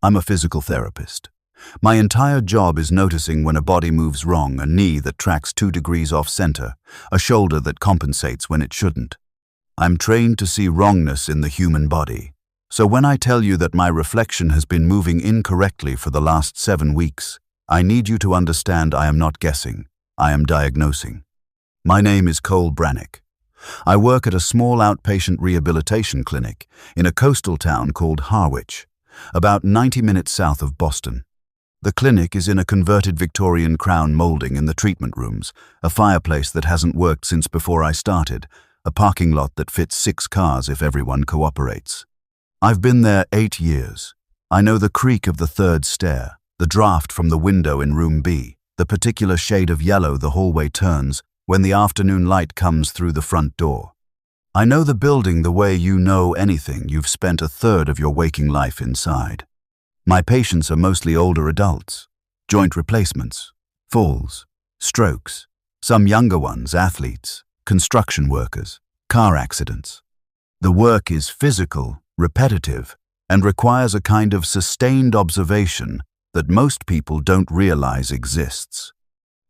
I'm a physical therapist. My entire job is noticing when a body moves wrong, a knee that tracks 2 degrees off center, a shoulder that compensates when it shouldn't. I'm trained to see wrongness in the human body. So when I tell you that my reflection has been moving incorrectly for the last 7 weeks, I need you to understand I am not guessing, I am diagnosing. My name is Cole Brannick. I work at a small outpatient rehabilitation clinic in a coastal town called Harwich, about 90 minutes south of Boston. The clinic is in a converted Victorian crown molding in the treatment rooms, a fireplace that hasn't worked since before I started, a parking lot that fits 6 cars if everyone cooperates. I've been there 8 years. I know the creak of the 3rd stair, the draft from the window in room B, the particular shade of yellow the hallway turns when the afternoon light comes through the front door. I know the building the way you know anything you've spent a third of your waking life inside. My patients are mostly older adults, joint replacements, falls, strokes, some younger ones, athletes, construction workers, car accidents. The work is physical, repetitive, and requires a kind of sustained observation that most people don't realize exists.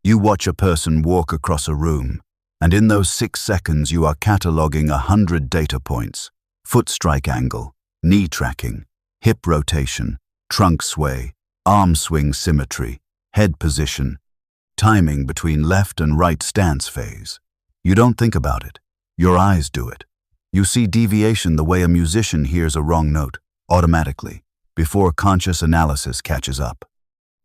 You watch a person walk across a room, and in those 6 seconds you are cataloging 100 data points: foot strike angle, knee tracking, hip rotation, trunk sway, arm swing symmetry, head position, timing between left and right stance phase. You don't think about it. Your eyes do it. You see deviation the way a musician hears a wrong note, automatically, before conscious analysis catches up.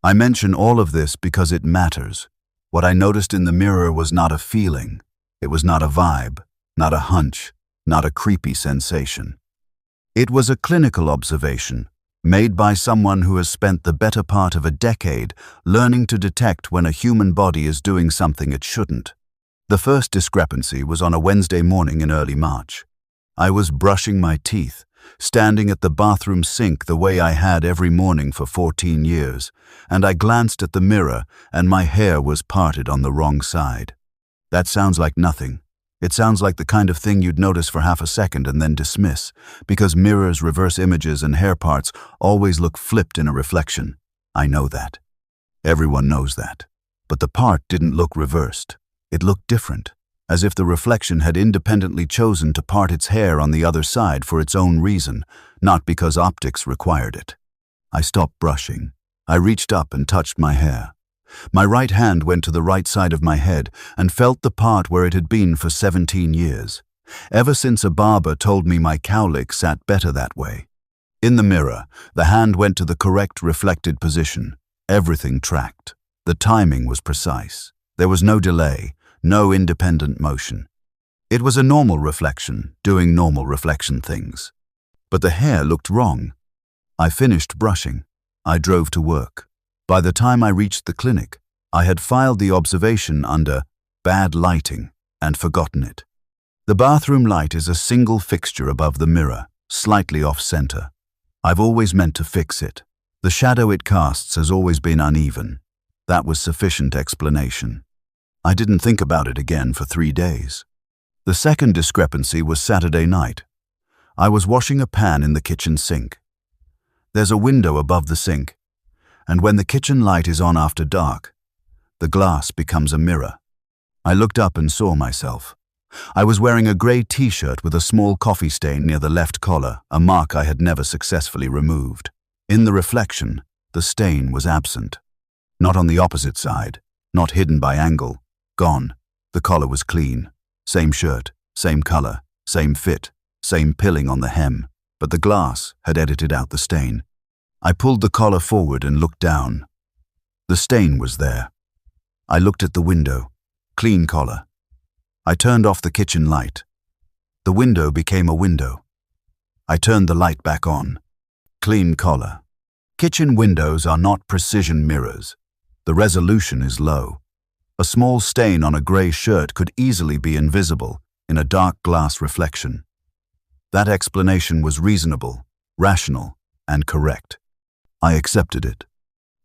I mention all of this because it matters. What I noticed in the mirror was not a feeling. It was not a vibe, not a hunch, not a creepy sensation. It was a clinical observation, made by someone who has spent the better part of a decade learning to detect when a human body is doing something it shouldn't. The first discrepancy was on a Wednesday morning in early March. I was brushing my teeth, standing at the bathroom sink the way I had every morning for 14 years, and I glanced at the mirror and my hair was parted on the wrong side. That sounds like nothing. It sounds like the kind of thing you'd notice for half a second and then dismiss, because mirrors, reverse images, and hair parts always look flipped in a reflection. I know that. Everyone knows that. But the part didn't look reversed. It looked different, as if the reflection had independently chosen to part its hair on the other side for its own reason, not because optics required it. I stopped brushing. I reached up and touched my hair. My right hand went to the right side of my head and felt the part where it had been for 17 years, ever since a barber told me my cowlick sat better that way. In the mirror, the hand went to the correct reflected position. Everything tracked. The timing was precise. There was no delay, no independent motion. It was a normal reflection, doing normal reflection things. But the hair looked wrong. I finished brushing. I drove to work. By the time I reached the clinic, I had filed the observation under bad lighting and forgotten it. The bathroom light is a single fixture above the mirror, slightly off-center. I've always meant to fix it. The shadow it casts has always been uneven. That was sufficient explanation. I didn't think about it again for 3 days. The second discrepancy was Saturday night. I was washing a pan in the kitchen sink. There's a window above the sink, and when the kitchen light is on after dark, the glass becomes a mirror. I looked up and saw myself. I was wearing a gray t-shirt with a small coffee stain near the left collar, a mark I had never successfully removed. In the reflection, the stain was absent. Not on the opposite side, not hidden by angle, gone. The collar was clean. Same shirt, same color, same fit, same pilling on the hem, but the glass had edited out the stain. I pulled the collar forward and looked down. The stain was there. I looked at the window. Clean collar. I turned off the kitchen light. The window became a window. I turned the light back on. Clean collar. Kitchen windows are not precision mirrors. The resolution is low. A small stain on a gray shirt could easily be invisible in a dark glass reflection. That explanation was reasonable, rational, and correct. I accepted it.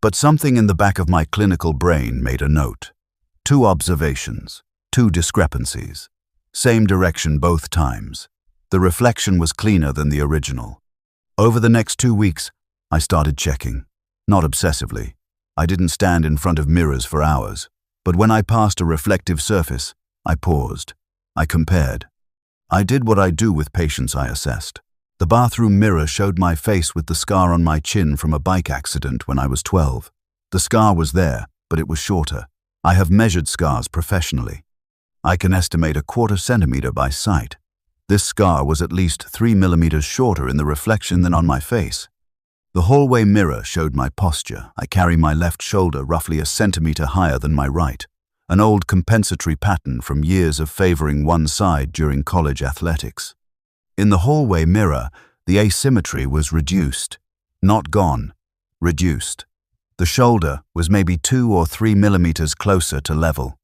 But something in the back of my clinical brain made a note. 2 observations, 2 discrepancies. Same direction both times. The reflection was cleaner than the original. Over the next 2 weeks, I started checking. Not obsessively. I didn't stand in front of mirrors for hours. But when I passed a reflective surface, I paused. I compared. I did what I do with patients I assessed. The bathroom mirror showed my face with the scar on my chin from a bike accident when I was 12. The scar was there, but it was shorter. I have measured scars professionally. I can estimate a 1/4 centimeter by sight. This scar was at least 3 millimeters shorter in the reflection than on my face. The hallway mirror showed my posture. I carry my left shoulder roughly a centimeter higher than my right, an old compensatory pattern from years of favoring one side during college athletics. In the hallway mirror, the asymmetry was reduced. Not gone, reduced. The shoulder was maybe 2 or 3 millimeters closer to level.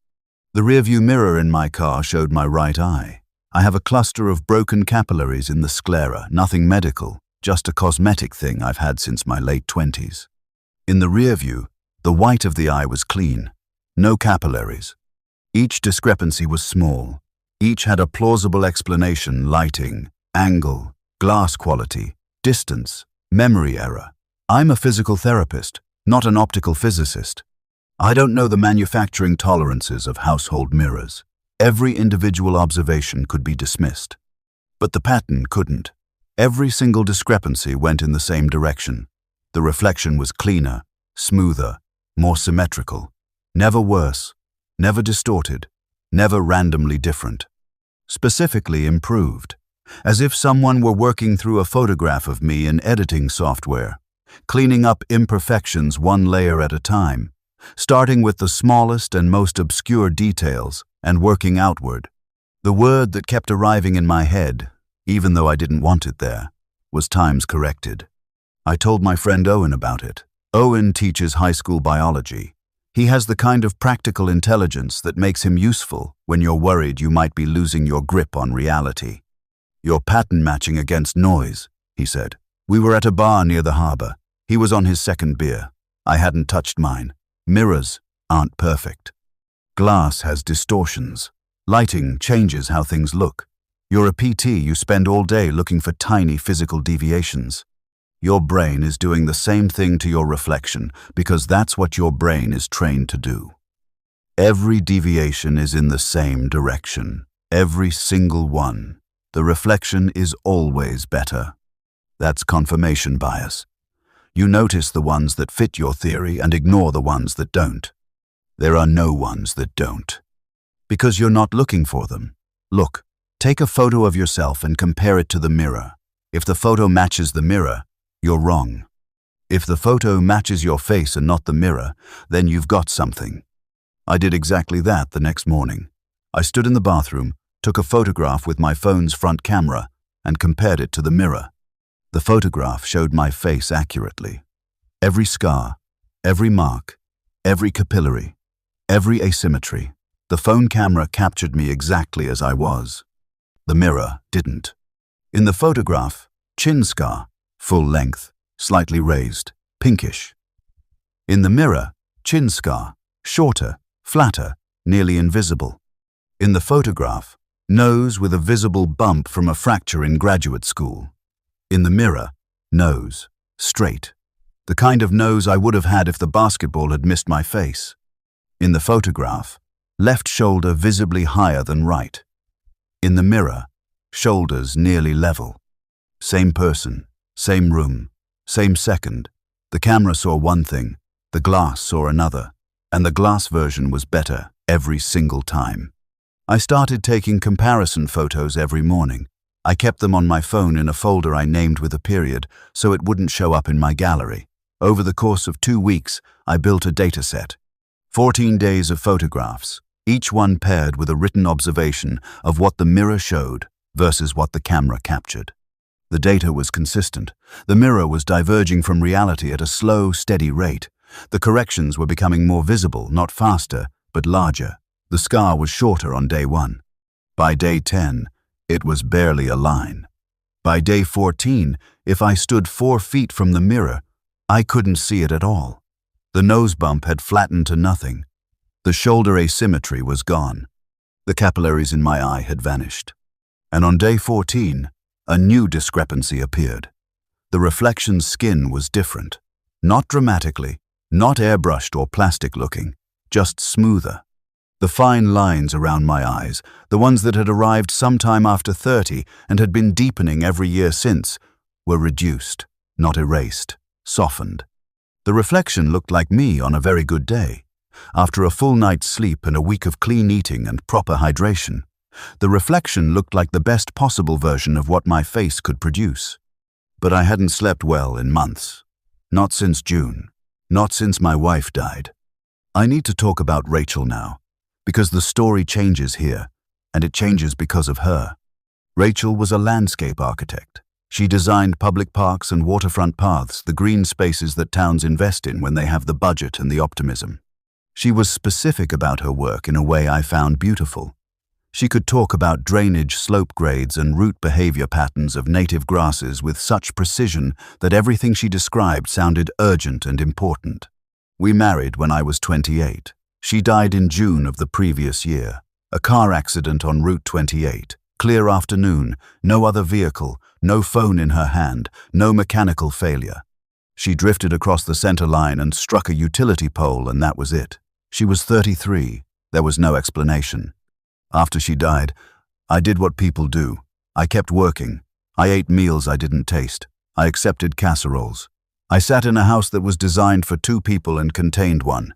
The rearview mirror in my car showed my right eye. I have a cluster of broken capillaries in the sclera, nothing medical, just a cosmetic thing I've had since my late 20s. In the rearview, the white of the eye was clean. No capillaries. Each discrepancy was small. Each had a plausible explanation: lighting, angle, glass quality, distance, memory error. I'm a physical therapist, not an optical physicist. I don't know the manufacturing tolerances of household mirrors. Every individual observation could be dismissed. But the pattern couldn't. Every single discrepancy went in the same direction. The reflection was cleaner, smoother, more symmetrical. Never worse, never distorted, never randomly different. Specifically improved. As if someone were working through a photograph of me in editing software, cleaning up imperfections one layer at a time, starting with the smallest and most obscure details and working outward. The word that kept arriving in my head, even though I didn't want it there, was times corrected. I told my friend Owen about it. Owen teaches high school biology. He has the kind of practical intelligence that makes him useful when you're worried you might be losing your grip on reality. "You're pattern matching against noise," he said. We were at a bar near the harbor. He was on his second beer. I hadn't touched mine. Mirrors aren't perfect. Glass has distortions. Lighting changes how things look. You're a PT, you spend all day looking for tiny physical deviations. Your brain is doing the same thing to your reflection because that's what your brain is trained to do. Every deviation is in the same direction. Every single one. The reflection is always better. That's confirmation bias. You notice the ones that fit your theory and ignore the ones that don't. There are no ones that don't. Because you're not looking for them. Look, take a photo of yourself and compare it to the mirror. If the photo matches the mirror, you're wrong. If the photo matches your face and not the mirror, then you've got something. I did exactly that the next morning. I stood in the bathroom, took a photograph with my phone's front camera, and compared it to the mirror. The photograph showed my face accurately. Every scar, every mark, every capillary, every asymmetry. The phone camera captured me exactly as I was. The mirror didn't. In the photograph, chin scar, full length, slightly raised, pinkish. In the mirror, chin scar, shorter, flatter, nearly invisible. In the photograph, nose with a visible bump from a fracture in graduate school. In the mirror, nose, straight. The kind of nose I would have had if the basketball had missed my face. In the photograph, left shoulder visibly higher than right. In the mirror, shoulders nearly level. Same person, same room, same second. The camera saw one thing, the glass saw another, and the glass version was better every single time. I started taking comparison photos every morning. I kept them on my phone in a folder I named with a period so it wouldn't show up in my gallery. Over the course of 2 weeks, I built a dataset. 14 days of photographs, each one paired with a written observation of what the mirror showed versus what the camera captured. The data was consistent. The mirror was diverging from reality at a slow, steady rate. The corrections were becoming more visible, not faster, but larger. The scar was shorter on day 1. By day 10, it was barely a line. By day 14, if I stood 4 feet from the mirror, I couldn't see it at all. The nose bump had flattened to nothing. The shoulder asymmetry was gone. The capillaries in my eye had vanished. And on day 14, a new discrepancy appeared. The reflection's skin was different. Not dramatically, not airbrushed or plastic-looking, just smoother. The fine lines around my eyes, the ones that had arrived sometime after 30 and had been deepening every year since, were reduced, not erased, softened. The reflection looked like me on a very good day. After a full night's sleep and a week of clean eating and proper hydration, the reflection looked like the best possible version of what my face could produce. But I hadn't slept well in months. Not since June. Not since my wife died. I need to talk about Rachel now, because the story changes here, and it changes because of her. Rachel was a landscape architect. She designed public parks and waterfront paths, the green spaces that towns invest in when they have the budget and the optimism. She was specific about her work in a way I found beautiful. She could talk about drainage, slope grades, and root behavior patterns of native grasses with such precision that everything she described sounded urgent and important. We married when I was 28. She died in June of the previous year. A car accident on Route 28. Clear afternoon, no other vehicle, no phone in her hand, no mechanical failure. She drifted across the center line and struck a utility pole, and that was it. She was 33. There was no explanation. After she died, I did what people do. I kept working. I ate meals I didn't taste. I accepted casseroles. I sat in a house that was designed for 2 people and contained 1.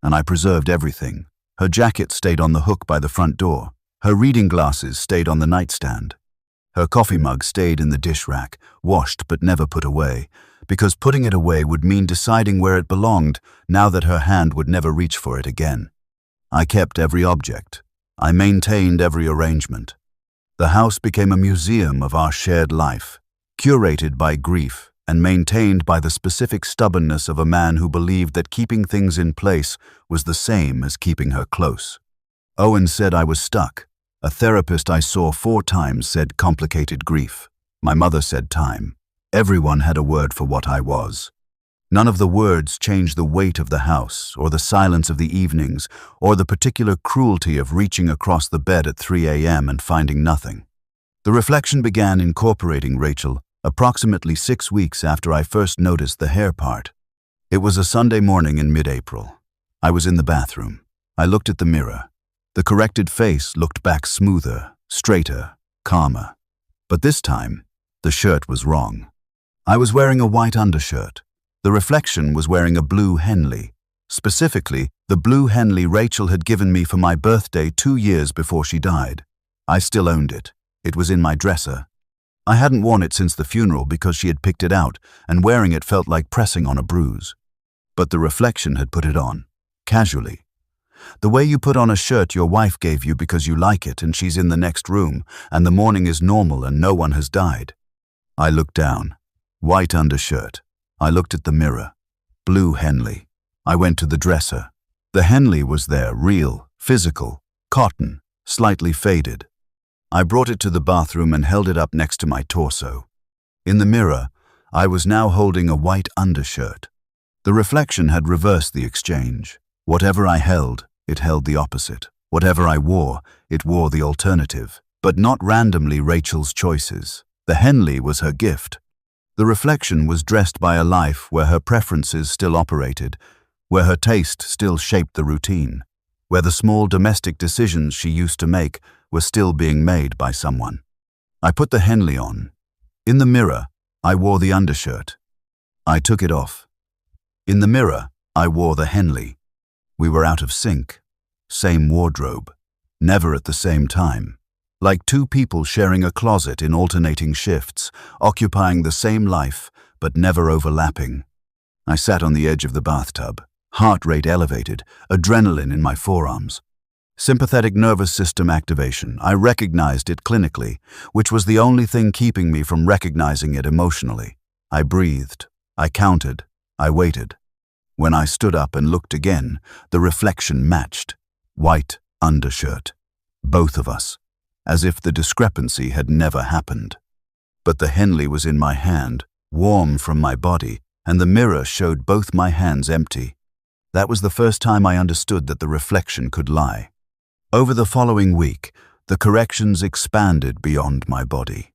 And I preserved everything. Her jacket stayed on the hook by the front door. Her reading glasses stayed on the nightstand. Her coffee mug stayed in the dish rack, washed but never put away, because putting it away would mean deciding where it belonged now that her hand would never reach for it again. I kept every object. I maintained every arrangement. The house became a museum of our shared life, curated by grief and maintained by the specific stubbornness of a man who believed that keeping things in place was the same as keeping her close. Owen said I was stuck. A therapist I saw 4 times said complicated grief. My mother said time. Everyone had a word for what I was. None of the words changed the weight of the house, or the silence of the evenings, or the particular cruelty of reaching across the bed at 3 a.m. and finding nothing. The reflection began incorporating Rachel approximately 6 weeks after I first noticed the hair part. It was a Sunday morning in mid-April. I was in the bathroom. I looked at the mirror. The corrected face looked back smoother, straighter, calmer. But this time, the shirt was wrong. I was wearing a white undershirt. The reflection was wearing a blue Henley. Specifically, the blue Henley Rachel had given me for my birthday 2 years before she died. I still owned it. It was in my dresser. I hadn't worn it since the funeral because she had picked it out, and wearing it felt like pressing on a bruise. But the reflection had put it on, casually. The way you put on a shirt your wife gave you because you like it and she's in the next room, and the morning is normal and no one has died. I looked down. White undershirt. I looked at the mirror. Blue Henley. I went to the dresser. The Henley was there, real, physical, cotton, slightly faded. I brought it to the bathroom and held it up next to my torso. In the mirror, I was now holding a white undershirt. The reflection had reversed the exchange. Whatever I held, it held the opposite. Whatever I wore, it wore the alternative. But not randomly Rachel's choices. The Henley was her gift. The reflection was dressed by a life where her preferences still operated, where her taste still shaped the routine, where the small domestic decisions she used to make were still being made by someone. I put the Henley on. In the mirror, I wore the undershirt. I took it off. In the mirror, I wore the Henley. We were out of sync. Same wardrobe. Never at the same time. Like 2 people sharing a closet in alternating shifts, occupying the same life, but never overlapping. I sat on the edge of the bathtub, heart rate elevated, adrenaline in my forearms. Sympathetic nervous system activation. I recognized it clinically, which was the only thing keeping me from recognizing it emotionally. I breathed. I counted. I waited. When I stood up and looked again, the reflection matched. White undershirt. Both of us. As if the discrepancy had never happened. But the Henley was in my hand, warm from my body, and the mirror showed both my hands empty. That was the first time I understood that the reflection could lie. Over the following week, the corrections expanded beyond my body.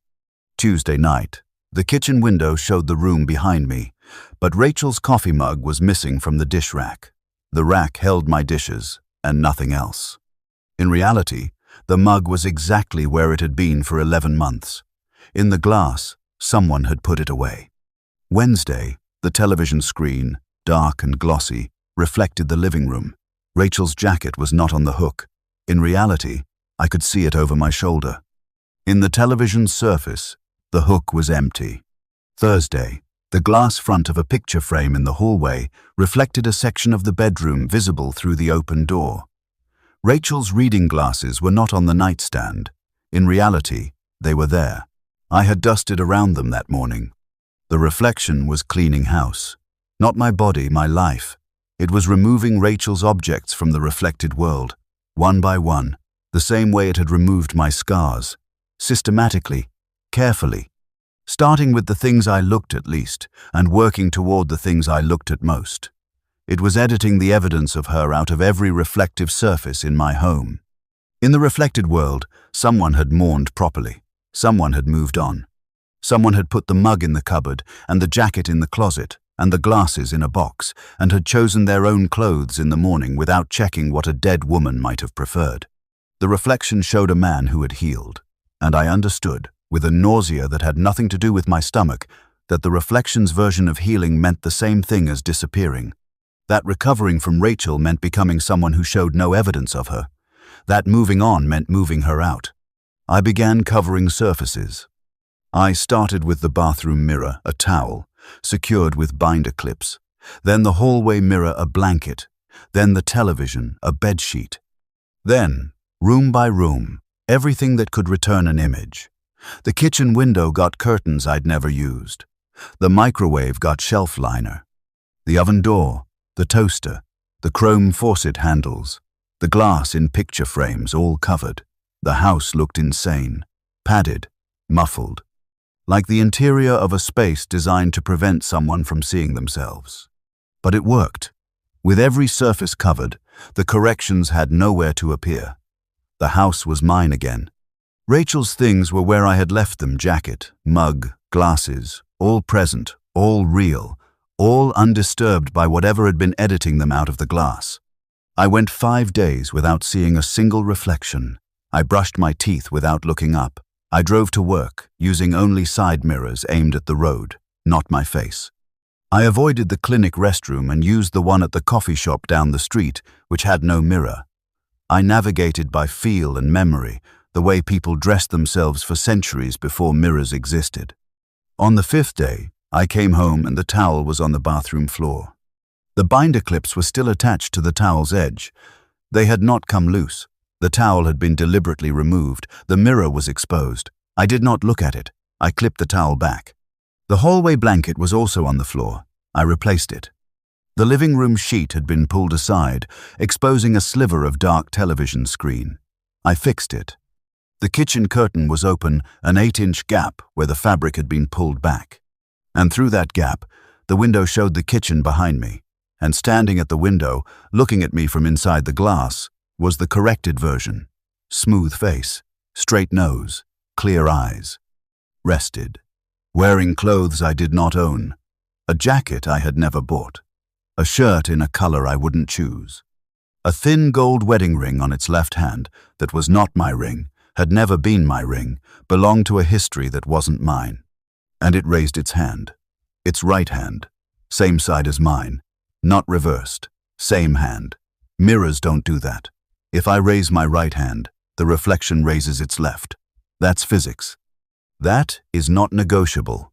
Tuesday night, The kitchen window showed the room behind me, but Rachel's coffee mug was missing from the dish rack. The rack held my dishes, and nothing else. In reality, the mug was exactly where it had been for 11 months. In the glass, someone had put it away. Wednesday, the television screen, dark and glossy, reflected the living room. Rachel's jacket was not on the hook. In reality, I could see it over my shoulder. In the television's surface, the hook was empty. Thursday, the glass front of a picture frame in the hallway reflected a section of the bedroom visible through the open door. Rachel's reading glasses were not on the nightstand. In reality, they were there. I had dusted around them that morning. The reflection was cleaning house. Not my body, my life. It was removing Rachel's objects from the reflected world, one by one, the same way it had removed my scars. Systematically, carefully. Starting with the things I looked at least, and working toward the things I looked at most. It was editing the evidence of her out of every reflective surface in my home. In the reflected world, someone had mourned properly. Someone had moved on. Someone had put the mug in the cupboard, and the jacket in the closet, and the glasses in a box, and had chosen their own clothes in the morning without checking what a dead woman might have preferred. The reflection showed a man who had healed, and I understood, with a nausea that had nothing to do with my stomach, that the reflection's version of healing meant the same thing as disappearing. That recovering from Rachel meant becoming someone who showed no evidence of her. That moving on meant moving her out. I began covering surfaces. I started with the bathroom mirror, a towel, secured with binder clips. Then the hallway mirror, a blanket. Then the television, a bedsheet. Then, room by room, everything that could return an image. The kitchen window got curtains I'd never used. The microwave got shelf liner. The oven door, the toaster, the chrome faucet handles, the glass in picture frames all covered. The house looked insane, padded, muffled, like the interior of a space designed to prevent someone from seeing themselves. But it worked. With every surface covered, the corrections had nowhere to appear. The house was mine again. Rachel's things were where I had left them: jacket, mug, glasses, all present, all real, all undisturbed by whatever had been editing them out of the glass. I went 5 days without seeing a single reflection. I brushed my teeth without looking up. I drove to work, using only side mirrors aimed at the road, not my face. I avoided the clinic restroom and used the one at the coffee shop down the street, which had no mirror. I navigated by feel and memory, the way people dressed themselves for centuries before mirrors existed. On the 5th day, I came home and the towel was on the bathroom floor. The binder clips were still attached to the towel's edge. They had not come loose. The towel had been deliberately removed. The mirror was exposed. I did not look at it. I clipped the towel back. The hallway blanket was also on the floor. I replaced it. The living room sheet had been pulled aside, exposing a sliver of dark television screen. I fixed it. The kitchen curtain was open, an 8-inch gap where the fabric had been pulled back. And through that gap, the window showed the kitchen behind me. And standing at the window, looking at me from inside the glass, was the corrected version. Smooth face, straight nose, clear eyes. Rested. Wearing clothes I did not own. A jacket I had never bought. A shirt in a color I wouldn't choose. A thin gold wedding ring on its left hand that was not my ring, had never been my ring, belonged to a history that wasn't mine. And it raised its hand. Its right hand. Same side as mine. Not reversed. Same hand. Mirrors don't do that. If I raise my right hand, the reflection raises its left. That's physics. That is not negotiable.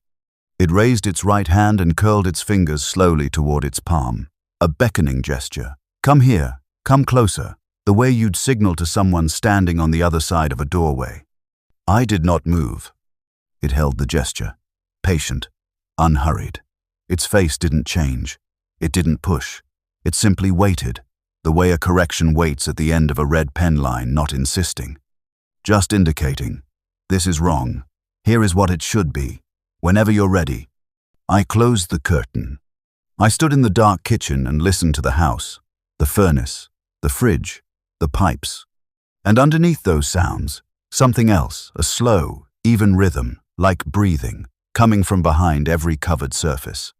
It raised its right hand and curled its fingers slowly toward its palm. A beckoning gesture. Come here. Come closer. The way you'd signal to someone standing on the other side of a doorway. I did not move. It held the gesture. Patient. Unhurried. Its face didn't change. It didn't push. It simply waited, the way a correction waits at the end of a red pen line, not insisting. Just indicating, this is wrong. Here is what it should be. Whenever you're ready. I closed the curtain. I stood in the dark kitchen and listened to the house, the furnace, the fridge, the pipes. And underneath those sounds, something else, a slow, even rhythm, like breathing, coming from behind every covered surface.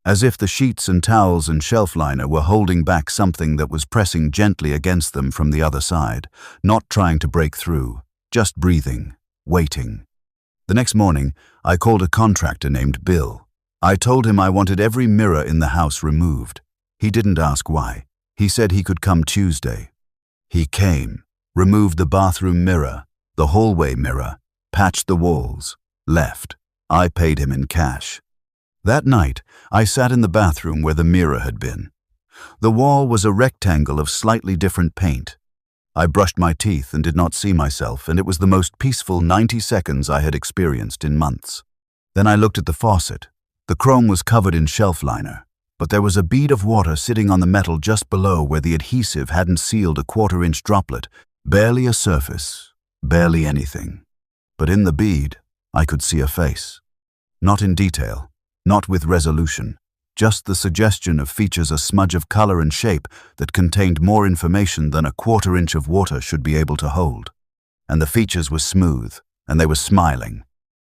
As if the sheets and towels and shelf liner were holding back something that was pressing gently against them from the other side, not trying to break through, just breathing, waiting. The next morning, I called a contractor named Bill. I told him I wanted every mirror in the house removed. He didn't ask why. He said he could come Tuesday. He came, removed the bathroom mirror, the hallway mirror, patched the walls, left. I paid him in cash. That night, I sat in the bathroom where the mirror had been. The wall was a rectangle of slightly different paint. I brushed my teeth and did not see myself, and it was the most peaceful 90 seconds I had experienced in months. Then I looked at the faucet. The chrome was covered in shelf liner, but there was a bead of water sitting on the metal just below where the adhesive hadn't sealed a 1/4-inch droplet, barely a surface, barely anything. But in the bead, I could see a face. Not in detail, not with resolution, just the suggestion of features, a smudge of color and shape that contained more information than a 1/4-inch of water should be able to hold. And the features were smooth, and they were smiling.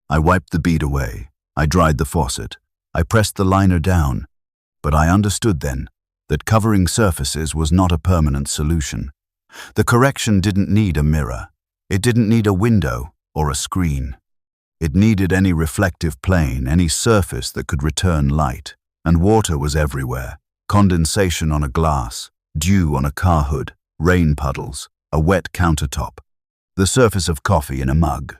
I wiped the bead away. I dried the faucet. I pressed the liner down. But I understood then that covering surfaces was not a permanent solution. The correction didn't need a mirror. It didn't need a window or a screen. It needed any reflective plane, any surface that could return light. And water was everywhere. Condensation on a glass, dew on a car hood, rain puddles, a wet countertop, the surface of coffee in a mug.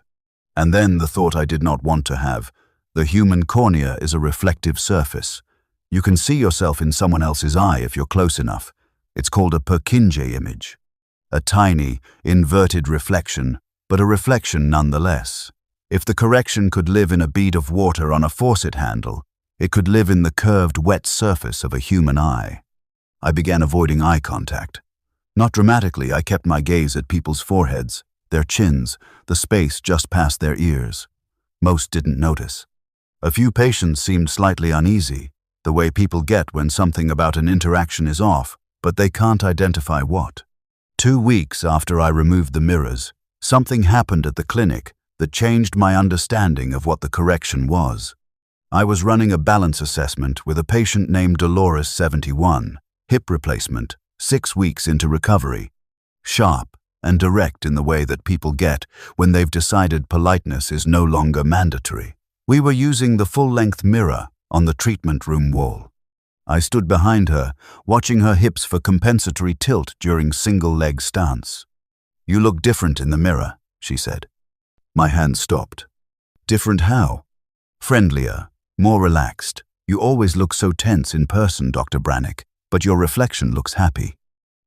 And then the thought I did not want to have. The human cornea is a reflective surface. You can see yourself in someone else's eye if you're close enough. It's called a Purkinje image. A tiny, inverted reflection, but a reflection nonetheless. If the correction could live in a bead of water on a faucet handle, it could live in the curved, wet surface of a human eye. I began avoiding eye contact. Not dramatically, I kept my gaze at people's foreheads, their chins, the space just past their ears. Most didn't notice. A few patients seemed slightly uneasy, the way people get when something about an interaction is off, but they can't identify what. 2 weeks after I removed the mirrors, something happened at the clinic that changed my understanding of what the correction was. I was running a balance assessment with a patient named Dolores, 71, hip replacement, 6 weeks into recovery. Sharp and direct in the way that people get when they've decided politeness is no longer mandatory. We were using the full-length mirror on the treatment room wall. I stood behind her, watching her hips for compensatory tilt during single-leg stance. "You look different in the mirror," she said. My hand stopped. "Different how?" "Friendlier, more relaxed. You always look so tense in person, Dr. Brannick, but your reflection looks happy."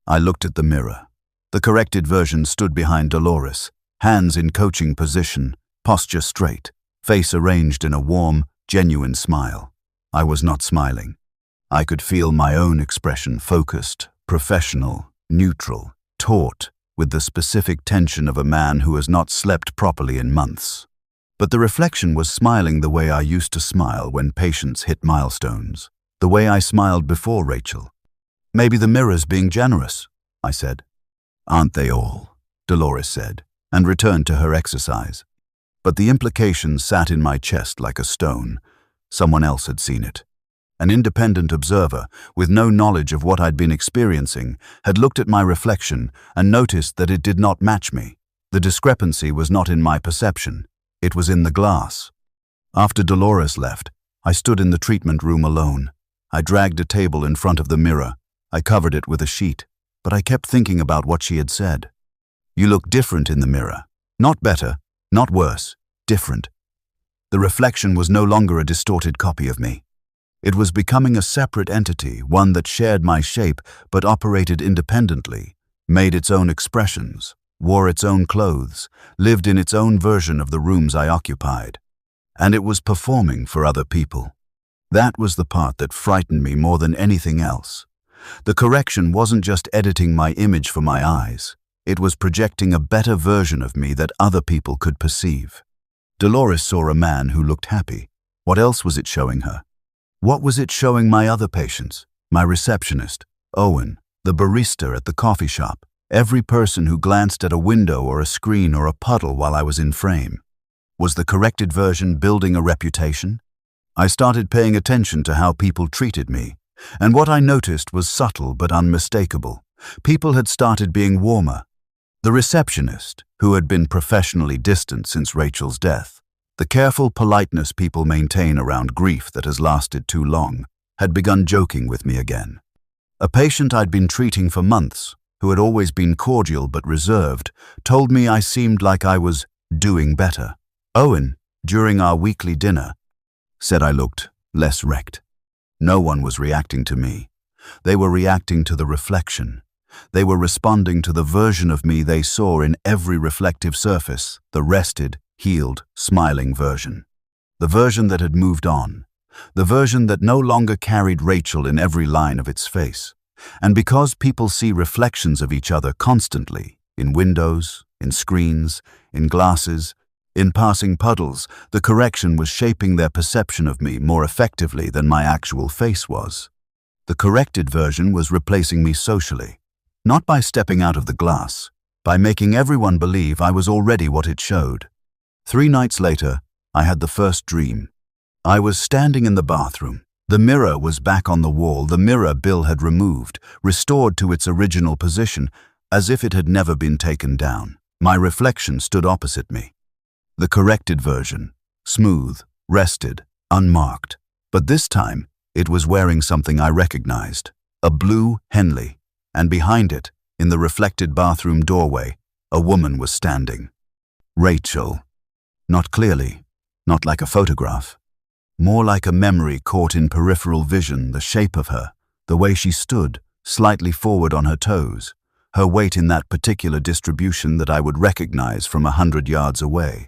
I looked at the mirror. The corrected version stood behind Dolores, hands in coaching position, posture straight, face arranged in a warm, genuine smile. I was not smiling. I could feel my own expression, focused, professional, neutral, taut, with the specific tension of a man who has not slept properly in months. But the reflection was smiling the way I used to smile when patients hit milestones, the way I smiled before Rachel. "Maybe the mirror's being generous," I said. "Aren't they all?" Dolores said, and returned to her exercise. But the implication sat in my chest like a stone. Someone else had seen it. An independent observer, with no knowledge of what I'd been experiencing, had looked at my reflection and noticed that it did not match me. The discrepancy was not in my perception. It was in the glass. After Dolores left, I stood in the treatment room alone. I dragged a table in front of the mirror. I covered it with a sheet, but I kept thinking about what she had said. "You look different in the mirror. Not better, not worse, different." The reflection was no longer a distorted copy of me. It was becoming a separate entity, one that shared my shape but operated independently, made its own expressions, wore its own clothes, lived in its own version of the rooms I occupied. And it was performing for other people. That was the part that frightened me more than anything else. The correction wasn't just editing my image for my eyes. It was projecting a better version of me that other people could perceive. Dolores saw a man who looked happy. What else was it showing her? What was it showing my other patients? My receptionist, Owen, the barista at the coffee shop, every person who glanced at a window or a screen or a puddle while I was in frame. Was the corrected version building a reputation? I started paying attention to how people treated me, and what I noticed was subtle but unmistakable. People had started being warmer. The receptionist, who had been professionally distant since Rachel's death, the careful politeness people maintain around grief that has lasted too long, had begun joking with me again. A patient I'd been treating for months, who had always been cordial but reserved, told me I seemed like I was doing better. Owen, during our weekly dinner, said I looked less wrecked. No one was reacting to me. They were reacting to the reflection. They were responding to the version of me they saw in every reflective surface, the rested, healed, smiling version. The version that had moved on. The version that no longer carried Rachel in every line of its face. And because people see reflections of each other constantly, in windows, in screens, in glasses, in passing puddles, the correction was shaping their perception of me more effectively than my actual face was. The corrected version was replacing me socially, not by stepping out of the glass, by making everyone believe I was already what it showed. 3 nights later, I had the first dream. I was standing in the bathroom. The mirror was back on the wall, the mirror Bill had removed, restored to its original position, as if it had never been taken down. My reflection stood opposite me. The corrected version, smooth, rested, unmarked. But this time, it was wearing something I recognized, a blue Henley, and behind it, in the reflected bathroom doorway, a woman was standing. Rachel. Not clearly, not like a photograph. More like a memory caught in peripheral vision, the shape of her, the way she stood, slightly forward on her toes, her weight in that particular distribution that I would recognize from 100 yards away.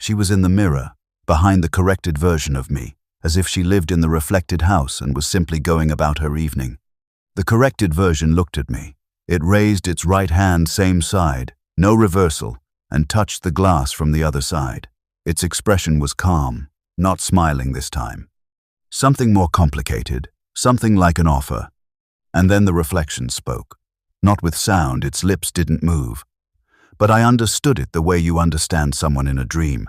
She was in the mirror, behind the corrected version of me, as if she lived in the reflected house and was simply going about her evening. The corrected version looked at me. It raised its right hand same side, no reversal, and touched the glass from the other side. Its expression was calm, not smiling this time. Something more complicated, something like an offer. And then the reflection spoke. Not with sound, its lips didn't move. But I understood it the way you understand someone in a dream,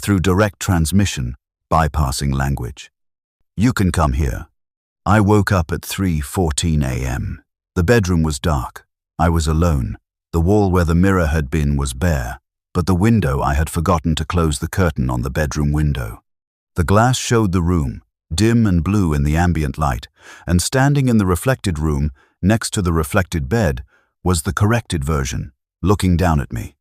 through direct transmission, bypassing language. You can come here. I woke up at 3:14 a.m. The bedroom was dark. I was alone. The wall where the mirror had been was bare, but the window I had forgotten to close the curtain on the bedroom window. The glass showed the room, dim and blue in the ambient light, and standing in the reflected room, next to the reflected bed, was the corrected version, looking down at me,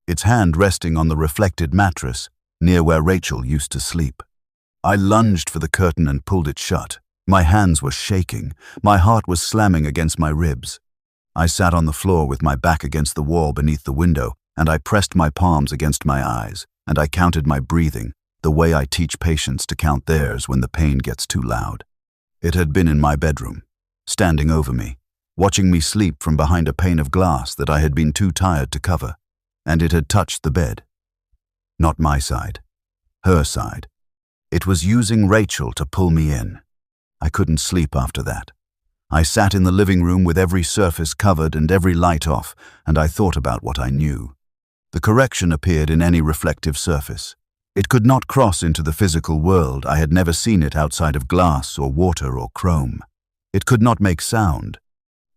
its hand resting on the reflected mattress near where Rachel used to sleep. I lunged for the curtain and pulled it shut. My hands were shaking. My heart was slamming against my ribs. I sat on the floor with my back against the wall beneath the window, and I pressed my palms against my eyes, and I counted my breathing, the way I teach patients to count theirs when the pain gets too loud. It had been in my bedroom, standing over me, watching me sleep from behind a pane of glass that I had been too tired to cover, and it had touched the bed. Not my side, her side. It was using Rachel to pull me in. I couldn't sleep after that. I sat in the living room with every surface covered and every light off, and I thought about what I knew. The correction appeared in any reflective surface. It could not cross into the physical world. I had never seen it outside of glass or water or chrome. It could not make sound.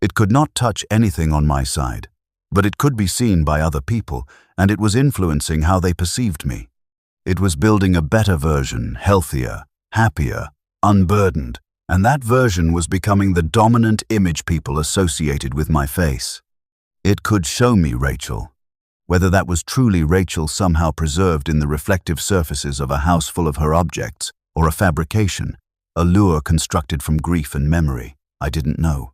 It could not touch anything on my side, but it could be seen by other people, and it was influencing how they perceived me. It was building a better version, healthier, happier, unburdened, and that version was becoming the dominant image people associated with my face. It could show me Rachel. Whether that was truly Rachel somehow preserved in the reflective surfaces of a house full of her objects, or a fabrication, a lure constructed from grief and memory, I didn't know.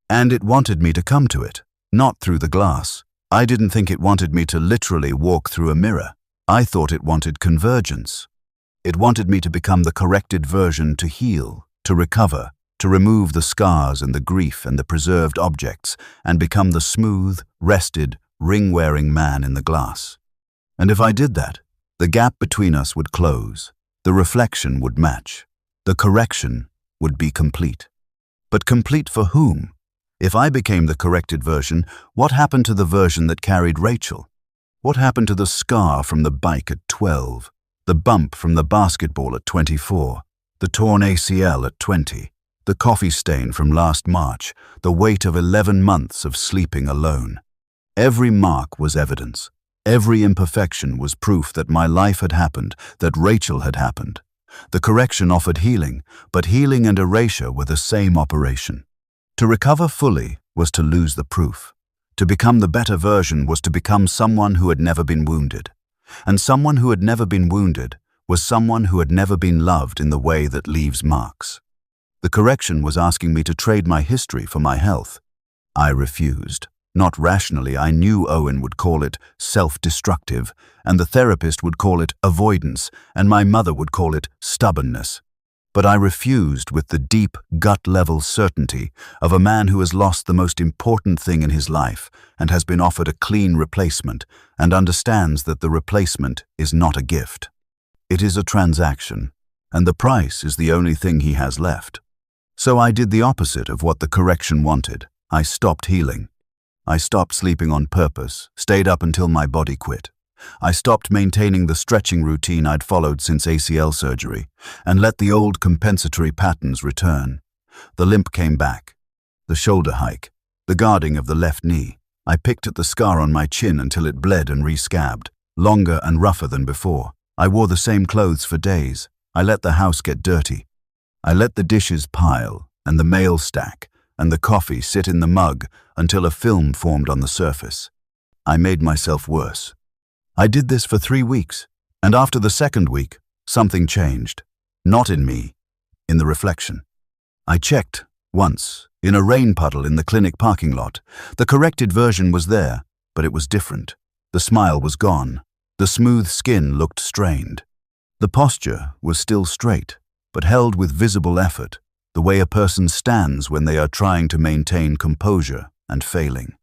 And it wanted me to come to it, not through the glass. I didn't think it wanted me to literally walk through a mirror. I thought it wanted convergence. It wanted me to become the corrected version, to heal, to recover, to remove the scars and the grief and the preserved objects, and become the smooth, rested, ring-wearing man in the glass. And if I did that, the gap between us would close, the reflection would match, the correction would be complete. But complete for whom? If I became the corrected version, what happened to the version that carried Rachel? What happened to the scar from the bike at 12, the bump from the basketball at 24, the torn ACL at 20, the coffee stain from last March, the weight of 11 months of sleeping alone? Every mark was evidence. Every imperfection was proof that my life had happened, that Rachel had happened. The correction offered healing, but healing and erasure were the same operation. To recover fully was to lose the proof. To become the better version was to become someone who had never been wounded. And someone who had never been wounded was someone who had never been loved in the way that leaves marks. The correction was asking me to trade my history for my health. I refused. Not rationally, I knew Owen would call it self-destructive, and the therapist would call it avoidance, and my mother would call it stubbornness. But I refused with the deep, gut-level certainty of a man who has lost the most important thing in his life and has been offered a clean replacement and understands that the replacement is not a gift. It is a transaction, and the price is the only thing he has left. So I did the opposite of what the correction wanted. I stopped healing. I stopped sleeping on purpose, stayed up until my body quit. I stopped maintaining the stretching routine I'd followed since ACL surgery, and let the old compensatory patterns return. The limp came back, the shoulder hike, the guarding of the left knee. I picked at the scar on my chin until it bled and rescabbed, longer and rougher than before. I wore the same clothes for days. I let the house get dirty. I let the dishes pile, and the mail stack, and the coffee sit in the mug until a film formed on the surface. I made myself worse. I did this for 3 weeks, and after the second week, something changed. Not in me, in the reflection. I checked, once, in a rain puddle in the clinic parking lot. The corrected version was there, but it was different. The smile was gone. The smooth skin looked strained. The posture was still straight, but held with visible effort, the way a person stands when they are trying to maintain composure and failing.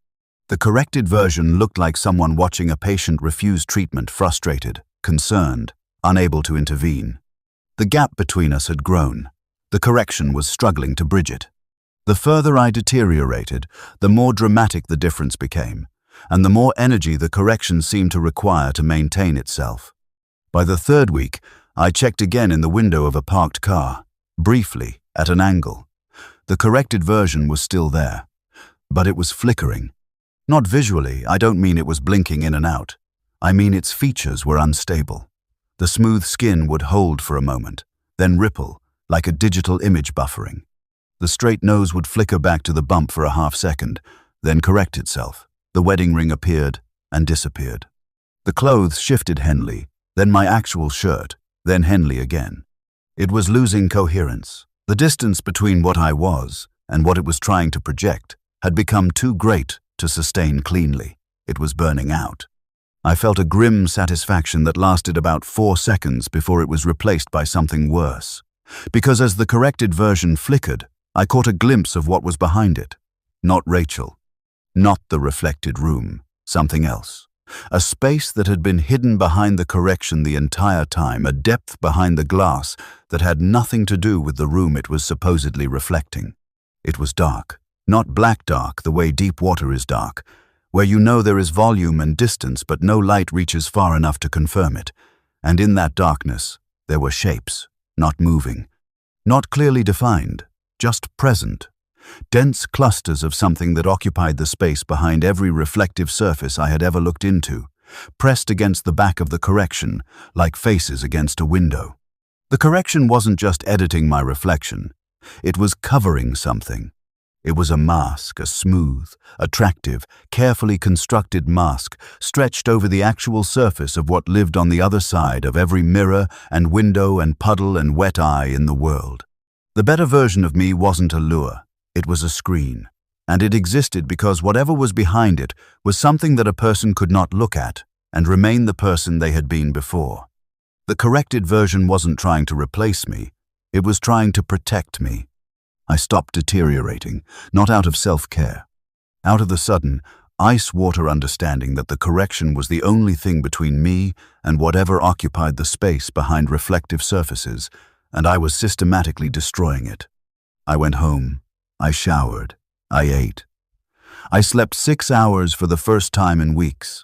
The corrected version looked like someone watching a patient refuse treatment, frustrated, concerned, unable to intervene. The gap between us had grown. The correction was struggling to bridge it. The further I deteriorated, the more dramatic the difference became, and the more energy the correction seemed to require to maintain itself. By the third week, I checked again in the window of a parked car, briefly, at an angle. The corrected version was still there, but it was flickering. Not visually, I don't mean it was blinking in and out. I mean its features were unstable. The smooth skin would hold for a moment, then ripple, like a digital image buffering. The straight nose would flicker back to the bump for a half second, then correct itself. The wedding ring appeared and disappeared. The clothes shifted Henley, then my actual shirt, then Henley again. It was losing coherence. The distance between what I was and what it was trying to project had become too great to sustain cleanly. It was burning out. I felt a grim satisfaction that lasted about 4 seconds before it was replaced by something worse. Because as the corrected version flickered, I caught a glimpse of what was behind it. Not Rachel. Not the reflected room. Something else. A space that had been hidden behind the correction the entire time, a depth behind the glass that had nothing to do with the room it was supposedly reflecting. It was dark. Not black dark, the way deep water is dark, where you know there is volume and distance but no light reaches far enough to confirm it. And in that darkness, there were shapes, not moving, not clearly defined, just present. Dense clusters of something that occupied the space behind every reflective surface I had ever looked into, pressed against the back of the correction, like faces against a window. The correction wasn't just editing my reflection. It was covering something. It was a mask, a smooth, attractive, carefully constructed mask stretched over the actual surface of what lived on the other side of every mirror and window and puddle and wet eye in the world. The better version of me wasn't a lure. It was a screen, and it existed because whatever was behind it was something that a person could not look at and remain the person they had been before. The corrected version wasn't trying to replace me, it was trying to protect me. I stopped deteriorating, not out of self-care. Out of the sudden, ice-water understanding that the correction was the only thing between me and whatever occupied the space behind reflective surfaces, and I was systematically destroying it. I went home. I showered. I ate. I slept 6 hours for the first time in weeks.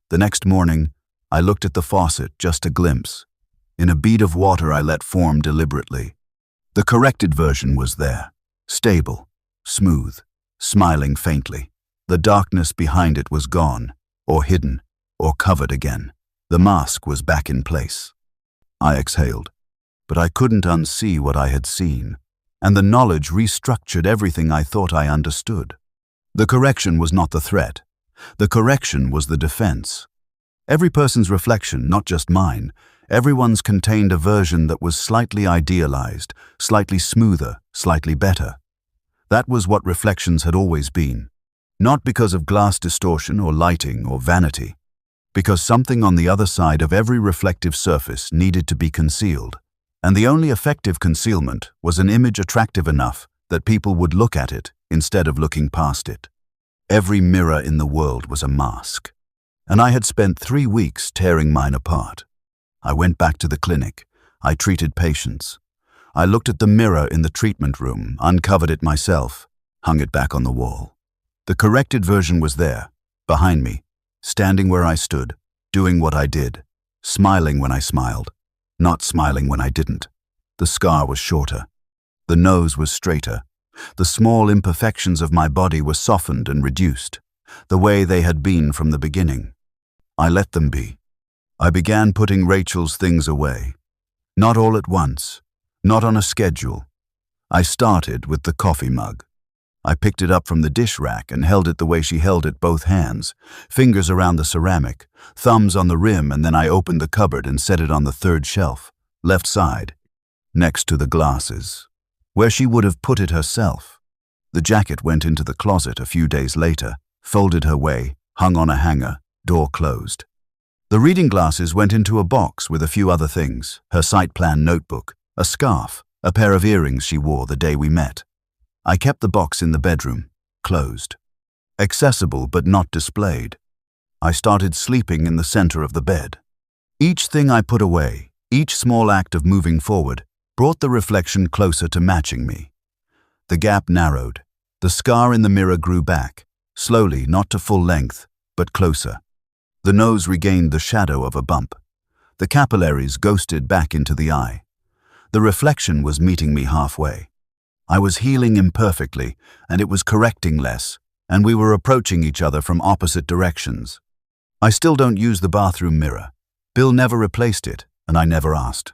The next morning, I looked at the faucet, just a glimpse. In a bead of water I let form deliberately. The corrected version was there, stable, smooth, smiling faintly. The darkness behind it was gone, or hidden, or covered again. The mask was back in place. I exhaled, but I couldn't unsee what I had seen, and the knowledge restructured everything I thought I understood. The correction was not the threat. The correction was the defense. Every person's reflection, not just mine, everyone's contained a version that was slightly idealized, slightly smoother, slightly better. That was what reflections had always been. Not because of glass distortion or lighting or vanity, because something on the other side of every reflective surface needed to be concealed, and the only effective concealment was an image attractive enough that people would look at it instead of looking past it. Every mirror in the world was a mask, and I had spent 3 weeks tearing mine apart. I went back to the clinic. I treated patients. I looked at the mirror in the treatment room, uncovered it myself, hung it back on the wall. The corrected version was there, behind me, standing where I stood, doing what I did, smiling when I smiled, not smiling when I didn't. The scar was shorter. The nose was straighter. The small imperfections of my body were softened and reduced, the way they had been from the beginning. I let them be. I began putting Rachel's things away. Not all at once, not on a schedule. I started with the coffee mug. I picked it up from the dish rack and held it the way she held it, both hands, fingers around the ceramic, thumbs on the rim, and then I opened the cupboard and set it on the 3rd shelf, left side, next to the glasses, where she would have put it herself. The jacket went into the closet a few days later, folded her way, hung on a hanger, door closed. The reading glasses went into a box with a few other things, her sight plan notebook, a scarf, a pair of earrings she wore the day we met. I kept the box in the bedroom, closed. Accessible but not displayed. I started sleeping in the center of the bed. Each thing I put away, each small act of moving forward, brought the reflection closer to matching me. The gap narrowed. The scar in the mirror grew back, slowly, not to full length, but closer. The nose regained the shadow of a bump. The capillaries ghosted back into the eye. The reflection was meeting me halfway. I was healing imperfectly, and it was correcting less, and we were approaching each other from opposite directions. I still don't use the bathroom mirror. Bill never replaced it, and I never asked.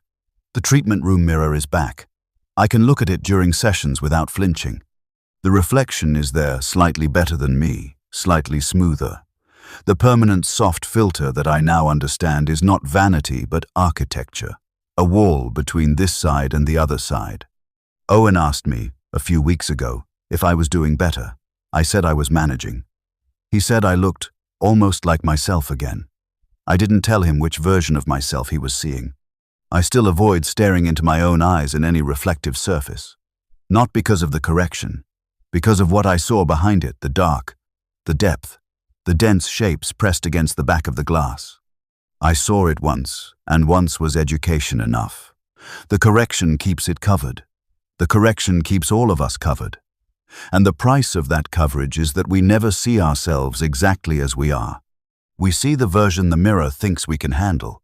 The treatment room mirror is back. I can look at it during sessions without flinching. The reflection is there, slightly better than me, slightly smoother. The permanent soft filter that I now understand is not vanity but architecture, a wall between this side and the other side. Owen asked me, a few weeks ago, if I was doing better. I said I was managing. He said I looked almost like myself again. I didn't tell him which version of myself he was seeing. I still avoid staring into my own eyes in any reflective surface. Not because of the correction, because of what I saw behind it, the dark, the depth, the dense shapes pressed against the back of the glass. I saw it once, and once was education enough. The correction keeps it covered. The correction keeps all of us covered. And the price of that coverage is that we never see ourselves exactly as we are. We see the version the mirror thinks we can handle.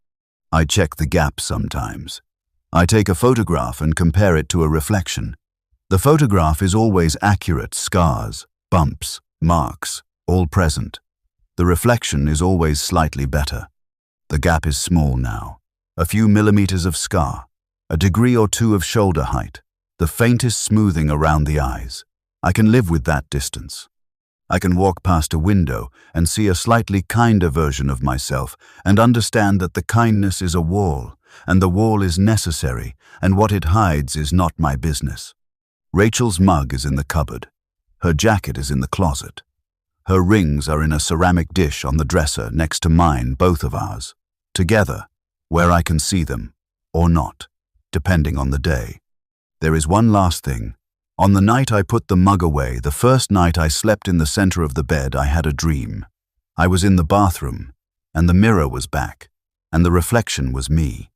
I check the gap sometimes. I take a photograph and compare it to a reflection. The photograph is always accurate, scars, bumps, marks, all present. The reflection is always slightly better. The gap is small now. A few millimeters of scar, a degree or two of shoulder height, the faintest smoothing around the eyes. I can live with that distance. I can walk past a window and see a slightly kinder version of myself and understand that the kindness is a wall, and the wall is necessary, and what it hides is not my business. Rachel's mug is in the cupboard. Her jacket is in the closet. Her rings are in a ceramic dish on the dresser next to mine, both of ours, together, where I can see them, or not, depending on the day. There is one last thing. On the night I put the mug away, the first night I slept in the center of the bed, I had a dream. I was in the bathroom, and the mirror was back, and the reflection was me.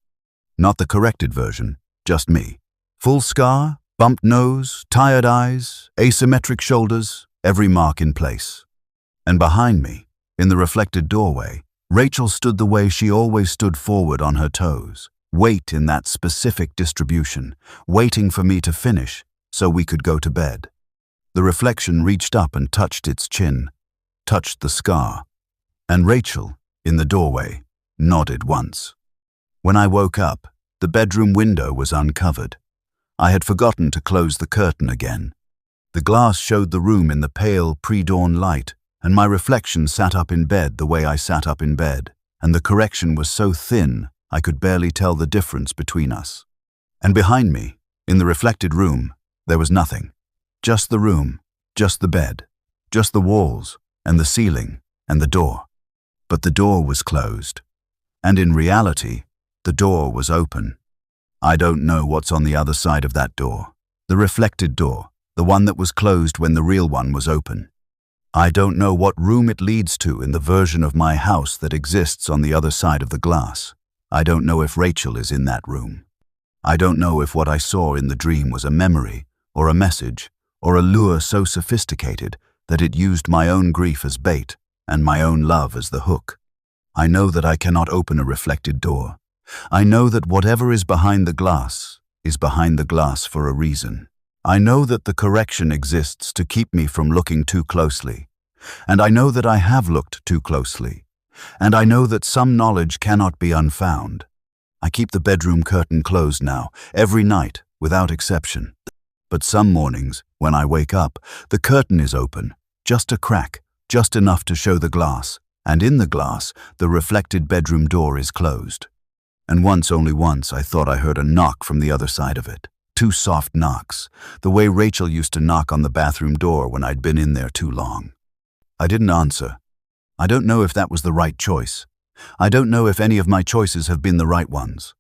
Not the corrected version, just me. Full scar, bumped nose, tired eyes, asymmetric shoulders, every mark in place. And behind me, in the reflected doorway, Rachel stood the way she always stood, forward on her toes, weight in that specific distribution, waiting for me to finish so we could go to bed. The reflection reached up and touched its chin, touched the scar, and Rachel, in the doorway, nodded once. When I woke up, the bedroom window was uncovered. I had forgotten to close the curtain again. The glass showed the room in the pale pre-dawn light, and my reflection sat up in bed the way I sat up in bed, and the correction was so thin I could barely tell the difference between us. And behind me, in the reflected room, there was nothing. Just the room, just the bed, just the walls, and the ceiling, and the door. But the door was closed. And in reality, the door was open. I don't know what's on the other side of that door. The reflected door, the one that was closed when the real one was open. I don't know what room it leads to in the version of my house that exists on the other side of the glass. I don't know if Rachel is in that room. I don't know if what I saw in the dream was a memory, or a message, or a lure so sophisticated that it used my own grief as bait and my own love as the hook. I know that I cannot open a reflected door. I know that whatever is behind the glass is behind the glass for a reason. I know that the correction exists to keep me from looking too closely. And I know that I have looked too closely. And I know that some knowledge cannot be unfound. I keep the bedroom curtain closed now, every night, without exception. But some mornings, when I wake up, the curtain is open, just a crack, just enough to show the glass. And in the glass, the reflected bedroom door is closed. And once, only once, I thought I heard a knock from the other side of it. 2 soft knocks, the way Rachel used to knock on the bathroom door when I'd been in there too long. I didn't answer. I don't know if that was the right choice. I don't know if any of my choices have been the right ones.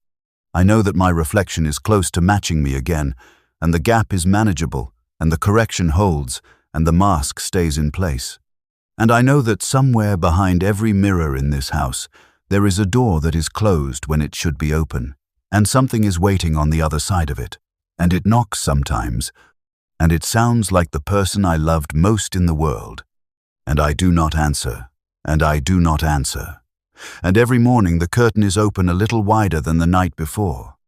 I know that my reflection is close to matching me again, and the gap is manageable, and the correction holds, and the mask stays in place. And I know that somewhere behind every mirror in this house, there is a door that is closed when it should be open, and something is waiting on the other side of it. And it knocks sometimes, and it sounds like the person I loved most in the world. And I do not answer, and I do not answer. And every morning the curtain is open a little wider than the night before.